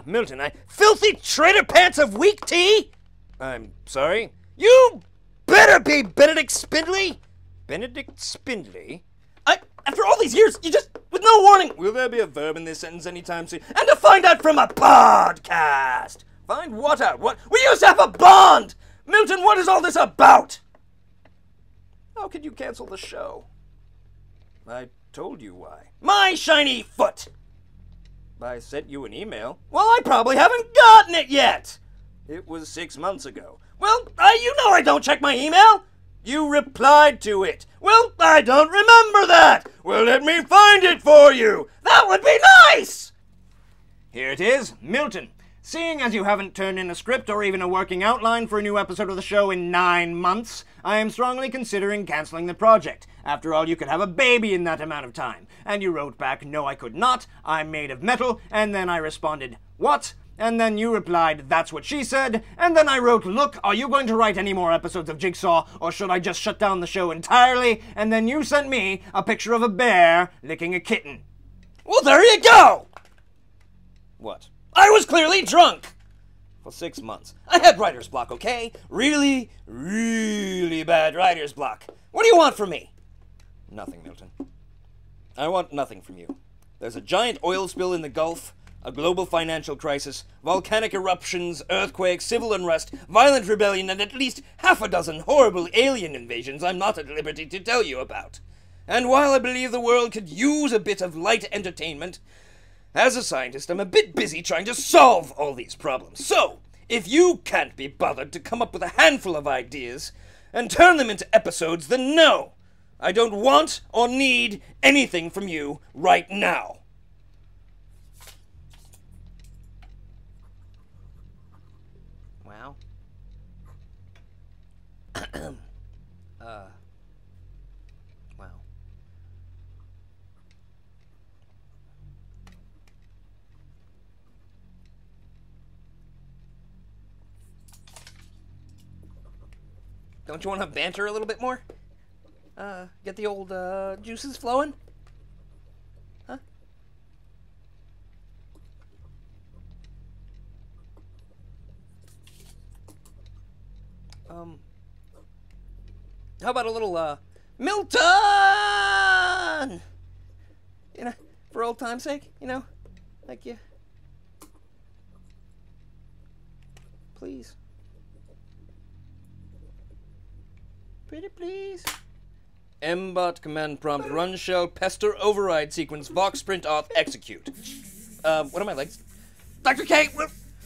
Milton, filthy traitor pants of weak tea? I'm sorry? You better be Benedict Spindley? Benedict Spindley? After all these years, you just, with no warning. Will there be a verb in this sentence anytime soon? And to find out from a podcast. Find what out? What? We used to have a bond! Milton, what is all this about? How could you cancel the show? I told you why. My shiny foot! I sent you an email. Well, I probably haven't gotten it yet! It was 6 months ago. Well, you know I don't check my email! You replied to it. Well, I don't remember that! Well, let me find it for you! That would be nice! Here it is, Milton. Seeing as you haven't turned in a script or even a working outline for a new episode of the show in 9 months, I am strongly considering canceling the project. After all, you could have a baby in that amount of time. And you wrote back, no I could not, I'm made of metal, and then I responded, what? And then you replied, that's what she said, and then I wrote, look, are you going to write any more episodes of Jigsaw, or should I just shut down the show entirely? And then you sent me a picture of a bear licking a kitten. Well, there you go! What? I was clearly drunk! For 6 months. I had writer's block, okay? Really, really bad writer's block. What do you want from me? Nothing, Milton. I want nothing from you. There's a giant oil spill in the Gulf, a global financial crisis, volcanic eruptions, earthquakes, civil unrest, violent rebellion, and at least half a dozen horrible alien invasions I'm not at liberty to tell you about. And while I believe the world could use a bit of light entertainment, as a scientist, I'm a bit busy trying to solve all these problems. So, if you can't be bothered to come up with a handful of ideas and turn them into episodes, then no, I don't want or need anything from you right now. Wow. Wow. Don't you want to banter a little bit more? Get the old, juices flowing? Huh? How about a little, Milton! You know, for old time's sake, you know? Like you. Please. Pretty please. mbot command prompt run shell pester override sequence vox print auth execute. What are my legs? Dr. K,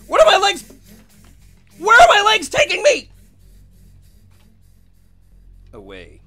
what are my legs? Where are my legs taking me? Away.